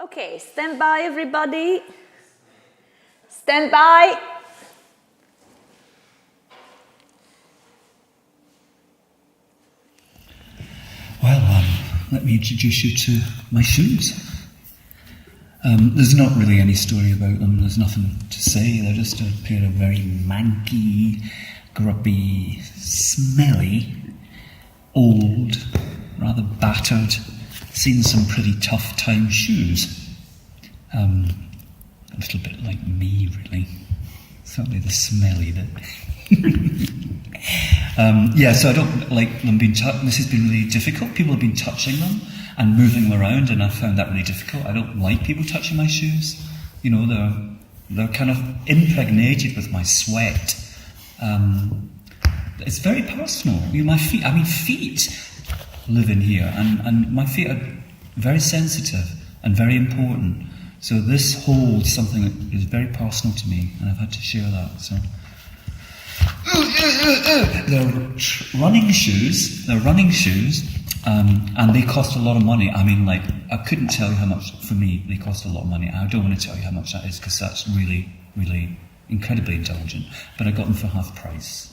Okay, stand by everybody. Stand by. Well, let me introduce you to my shoes. There's not really any story about them, there's nothing to say, they're just a pair of very manky, grubby, smelly, old, rather battered, seen some pretty tough time shoes. A little bit like me, really. Certainly the smelly bit. So I don't like them being touched. This has been really difficult. People have been touching them and moving them around, and I found that really difficult. I don't like people touching my shoes. You know, they're kind of impregnated with my sweat. It's very personal. You know, my feet. I mean, feet live in here, and my feet are very sensitive and very important. So this holds something that is very personal to me, and I've had to share that. So. They're running shoes, and they cost a lot of money. I mean, like, I couldn't tell you how much, for me, they cost a lot of money. I don't want to tell you how much that is, because that's really, really incredibly indulgent. But I got them for half price.